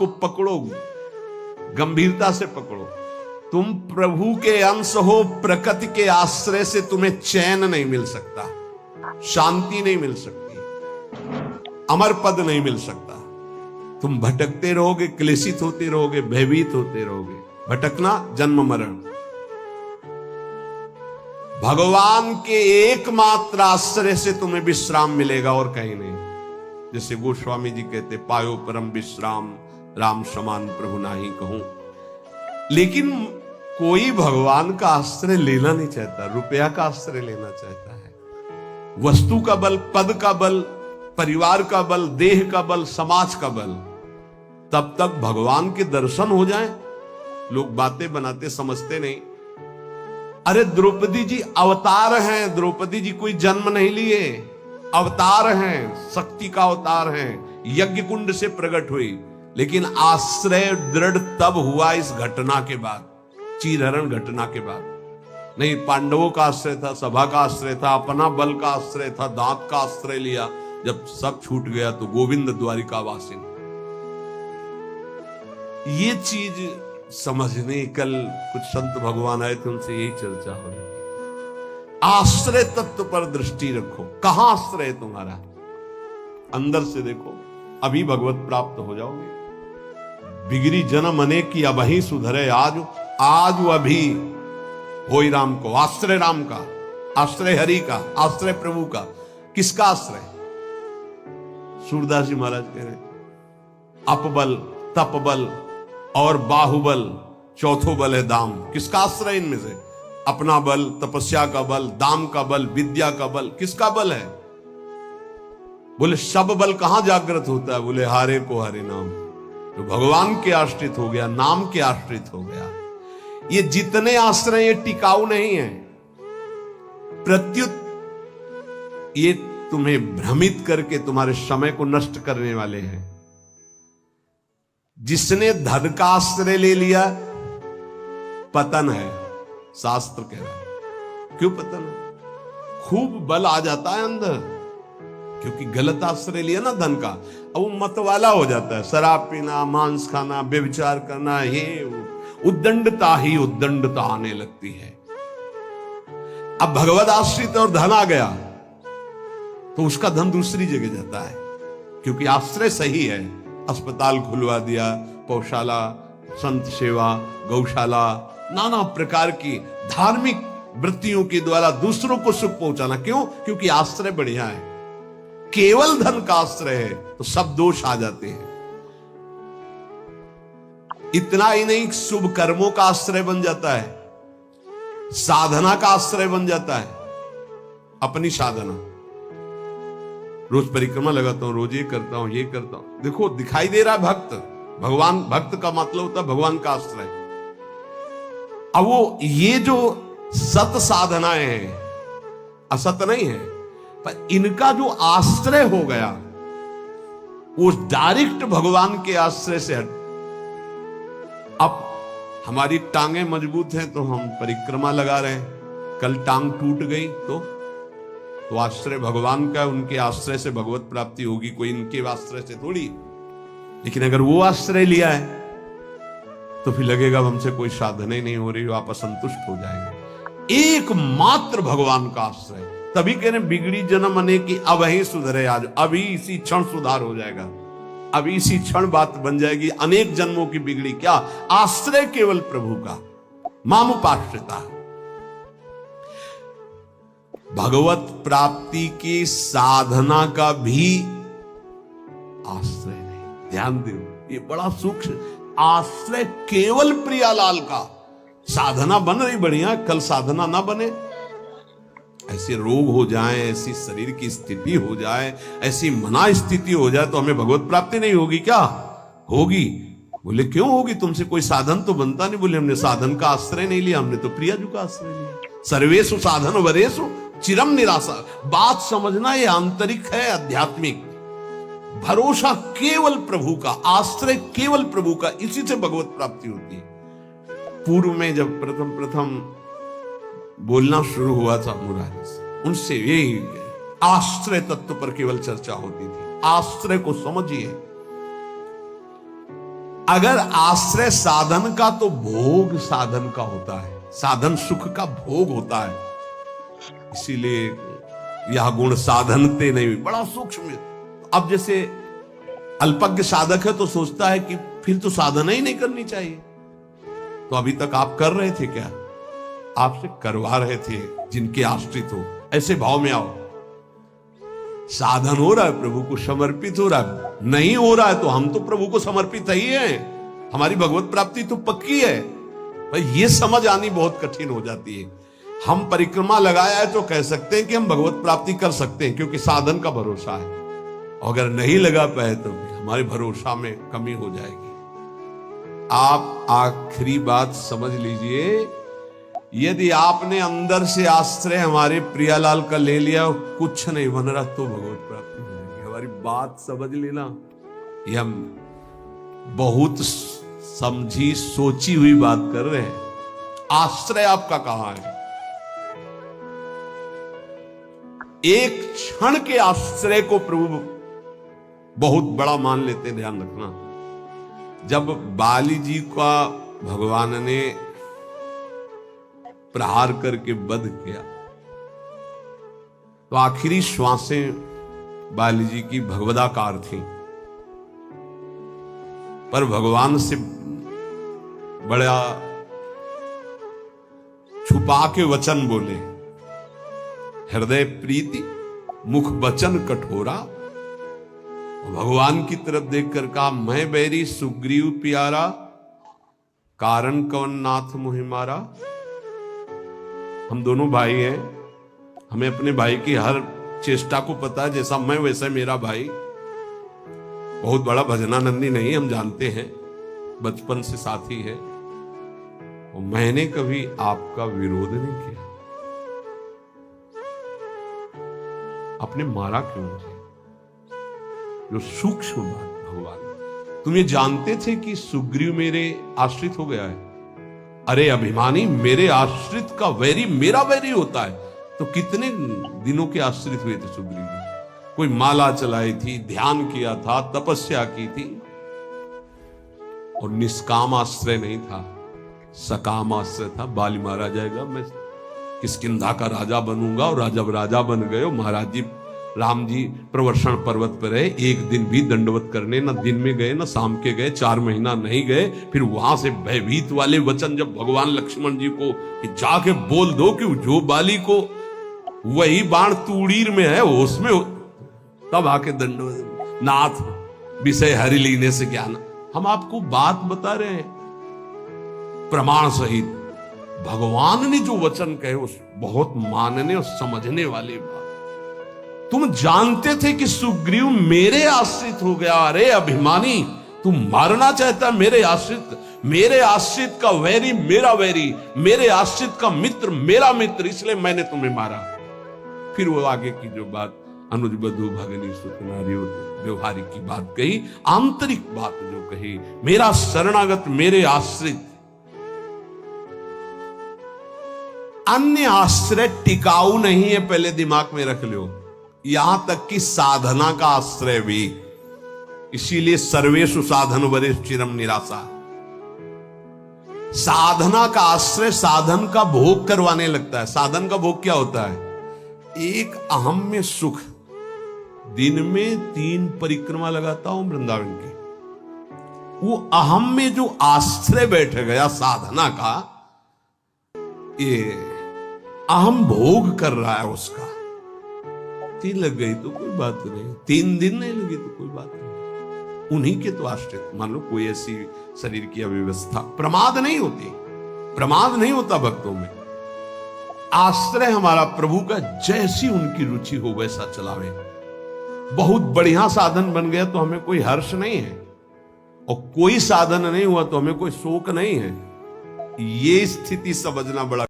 को पकड़ो, गंभीरता से पकड़ो। तुम प्रभु के अंश हो, प्रकृति के आश्रय से तुम्हें चैन नहीं मिल सकता, शांति नहीं मिल सकती, अमर पद नहीं मिल सकता। तुम भटकते रहोगे, क्लेशित होते रहोगे, भयभीत होते रहोगे। भटकना जन्म मरण। भगवान के एकमात्र आश्रय से तुम्हें विश्राम मिलेगा और कहीं नहीं। जैसे गोस्वामी जी कहते, पायो परम विश्राम राम समान प्रभु नाही कहूं। लेकिन कोई भगवान का आश्रय लेना नहीं चाहता, रुपया का आश्रय लेना चाहता है। वस्तु का बल, पद का बल, परिवार का बल, देह का बल, समाज का बल। तब तक भगवान के दर्शन हो जाएं, लोग बातें बनाते समझते नहीं। अरे द्रौपदी जी अवतार हैं, द्रौपदी जी कोई जन्म नहीं लिए, अवतार हैं, शक्ति का अवतार हैं, यज्ञ कुंड से प्रकट हुई। लेकिन आश्रय दृढ़ तब हुआ इस घटना के बाद, चीरहरण घटना के बाद। नहीं, पांडवों का आश्रय था, सभा का आश्रय था, अपना बल का आश्रय था, दांत का आश्रय लिया। जब सब छूट गया तो गोविंद द्वारिकावासिन। ये चीज समझने, कल कुछ संत भगवान आए थे, उनसे यही चर्चा हो रही थी। आश्रय तत्व पर दृष्टि रखो। कहां आश्रय है तुम्हारा? अंदर से देखो, अभी भगवत प्राप्त हो जाओगे। बिगड़ी जन्म अनेक की अबही सुधरे आज, आज अभी होई राम को। आश्रय राम का, आश्रय हरि का, आश्रय प्रभु का। किसका आश्रय? सूरदास जी महाराज कह रहे, अपबल, तपबल और बाहुबल, चौथो बल है दाम। किसका आश्रय इनमें से? अपना बल, तपस्या का बल, दाम का बल, विद्या का बल। किसका बल है? बोले सब बल कहां जागृत होता है? बोले हारे को हरे नाम। जो भगवान के आश्रित हो गया, नाम के आश्रित हो गया। ये जितने आश्रय ये टिकाऊ नहीं है, प्रत्युत ये तुम्हें भ्रमित करके तुम्हारे समय को नष्ट करने वाले हैं। जिसने धन का आश्रय ले लिया, पतन है, शास्त्र कह रहा है। क्यों पतन है? खूब बल आ जाता है अंदर, क्योंकि गलत आश्रय लिया ना धन का। अब वो मतवाला हो जाता है, शराब पीना, मांस खाना, व्यभिचार करना, ये उद्दंडता ही उद्दंडता आने लगती है। अब भगवत आश्रित और धन आ गया तो उसका धन दूसरी जगह जाता है, क्योंकि आश्रय सही है। अस्पताल खुलवा दिया, पौशाला, संत सेवा, गौशाला, नाना प्रकार की धार्मिक वृत्तियों के द्वारा दूसरों को सुख पहुंचाना। क्यों? क्योंकि आश्रय बढ़िया है। केवल धन का आश्रय है तो सब दोष आ जाते हैं। इतना ही नहीं, शुभ कर्मों का आश्रय बन जाता है, साधना का आश्रय बन जाता है। अपनी साधना, रोज परिक्रमा लगाता हूं, रोज ये करता हूं, ये करता हूं। देखो दिखाई दे रहा है भक्त, भगवान, भक्त का मतलब होता है भगवान का आश्रय। अब वो ये जो सत साधनाएं हैं, असत नहीं है, पर इनका जो आश्रय हो गया वो डायरेक्ट भगवान के आश्रय से हट। अब हमारी टांगें मजबूत हैं तो हम परिक्रमा लगा रहे हैं, कल टांग टूट गई तो आश्रय भगवान का, उनके आश्रय से भगवत प्राप्ति होगी, कोई इनके आश्रय से थोड़ी। लेकिन अगर वो आश्रय लिया है तो फिर लगेगा हमसे कोई साधना ही नहीं हो रही, आप असंतुष्ट हो जाएंगे। एकमात्र भगवान का आश्रय। तभी कह रहे बिगड़ी जन्म अनेक की अबही सुधरे आज। अभी इसी क्षण सुधार हो जाएगा, अभी इसी क्षण बात बन जाएगी। अनेक जन्मों की बिगड़ी क्या? आश्रय केवल प्रभु का, मामुपाश्रिता। भगवत प्राप्ति की साधना का भी आश्रय नहीं। ध्यान दो, ये बड़ा सूक्ष्म आश्रय केवल प्रियालाल का। साधना बन रही बढ़िया, कल साधना ना बने, ऐसे रोग हो जाए, ऐसी शरीर की स्थिति हो जाए, ऐसी मना स्थिति हो जाए तो हमें भगवत प्राप्ति नहीं होगी क्या? होगी। बोले क्यों होगी? तुमसे कोई साधन तो बनता नहीं। बोले हमने साधन का आश्रय नहीं लिया, हमने तो प्रियाजू का आश्रय लिया। सर्वेषु साधन वरेषु चिरम निराशा। बात समझना, ये आंतरिक है, आध्यात्मिक। भरोसा केवल प्रभु का, आश्रय केवल प्रभु का, इसी से भगवत प्राप्ति होती है। पूर्व में जब प्रथम बोलना शुरू हुआ था मुरारी से, उनसे यही आश्रय तत्व पर केवल चर्चा होती थी। आश्रय को समझिए। अगर आश्रय साधन का तो भोग साधन का होता है, साधन सुख का भोग होता है। इसीलिए यह गुण साधनते नहीं, बड़ा सूक्ष्म। अब जैसे अल्पज्ञ साधक है तो सोचता है कि फिर तो साधना ही नहीं करनी चाहिए। तो अभी तक आप कर रहे थे क्या? आपसे करवा रहे थे जिनके आश्रित हो। ऐसे भाव में आओ। साधन हो रहा है, प्रभु को समर्पित हो रहा है। नहीं हो रहा है तो हम तो प्रभु को समर्पित ही हैं, हमारी भगवत प्राप्ति तो पक्की है। भाई ये समझ आनी बहुत कठिन हो जाती है। हम परिक्रमा लगाया है तो कह सकते हैं कि हम भगवत प्राप्ति कर सकते हैं, क्योंकि साधन का भरोसा है। अगर नहीं लगा पाए तो हमारे भरोसा में कमी हो जाएगी। आप आखिरी बात समझ लीजिए, यदि आपने अंदर से आश्रय हमारे प्रियालाल का ले लिया और कुछ नहीं बन रहा तो भगवत प्राप्ति हो जाएगी। हमारी बात समझ लेना। ये हम बहुत समझी सोची हुई बात कर रहे हैं। आश्रय आपका कहां है? एक क्षण के आश्रय को प्रभु बहुत बड़ा मान लेते, ध्यान रखना। जब बाली जी का भगवान ने प्रहार करके वध किया तो आखिरी श्वासें बाली जी की भगवदाकार थी, पर भगवान से बड़ा छुपा के वचन बोले। हृदय प्रीति मुख वचन कठोरा। भगवान की तरफ देखकर कहा, मैं बैरी सुग्रीव प्यारा, कारण कवन नाथ मुहि मारा। हम दोनों भाई हैं, हमें अपने भाई की हर चेष्टा को पता है। जैसा मैं वैसा मेरा भाई। बहुत बड़ा भजनानंदी नहीं, हम जानते हैं, बचपन से साथी है। और मैंने कभी आपका विरोध नहीं किया। आपने मारा क्यों मुझे? जो सूक्ष्म बात भगवान, तुम ये जानते थे कि सुग्रीव मेरे आश्रित हो गया है? अरे अभिमानी, मेरे आश्रित का वैरी मेरा वैरी होता है। तो कितने दिनों के आश्रित हुए थे सुग्रीव जी? कोई माला चलाई थी, ध्यान किया था, तपस्या की थी। और निष्काम आश्रय नहीं था, सकाम आश्रय था। बाली मारा जाएगा, मैं किष्किंधा का राजा बनूंगा। और राजा बन गए। महाराज जी राम जी प्रवर्षण पर्वत पर रहे, एक दिन भी दंडवत करने न दिन में गए न शाम के गए, 4 महीना नहीं गए। फिर वहां से भयभीत वाले वचन जब भगवान लक्ष्मण जी को कि जाके बोल दो कि जो बाली को वही बाण तूड़ीर में है उसमें, तब आके दंडवत। नाथ विषय हरि लीने से ज्ञान। हम आपको बात बता रहे हैं प्रमाण सहित। भगवान ने जो वचन कहे उस बहुत मानने और समझने वाले बात। तुम जानते थे कि सुग्रीव मेरे आश्रित हो गया। अरे अभिमानी, तुम मारना चाहता मेरे आश्रित का वैरी मेरा वैरी, मेरे आश्रित का मित्र मेरा मित्र, इसलिए मैंने तुम्हें मारा। फिर वो आगे की जो बात अनुज बधु भगनी सुतनारी व्यवहारिक की बात कही, आंतरिक बात जो कही, मेरा शरणागत मेरे आश्रित। अन्य आश्रय टिकाऊ नहीं है, पहले दिमाग में रख लो। यहां तक कि साधना का आश्रय भी। इसीलिए सर्वेषु साधन वरेष चिरम निराशा। साधना का आश्रय साधन का भोग करवाने लगता है। साधन का भोग क्या होता है? एक अहम में सुख। दिन में 3 परिक्रमा लगाता हूं वृंदावन की। वो अहम में जो आश्रय बैठ गया साधना का, ये अहम भोग कर रहा है उसका। 3 लग गई तो कोई बात नहीं, 3 दिन नहीं लगी तो कोई बात नहीं। उन्हीं के तो आश्रित। मान लो कोई ऐसी शरीर की अव्यवस्था, प्रमाद नहीं होती, प्रमाद नहीं होता भक्तों में। आश्रय हमारा प्रभु का, जैसी उनकी रुचि हो वैसा चलावे। बहुत बढ़िया साधन बन गया तो हमें कोई हर्ष नहीं है, और कोई साधन नहीं हुआ तो हमें कोई शोक नहीं है। ये स्थिति समझना बड़ा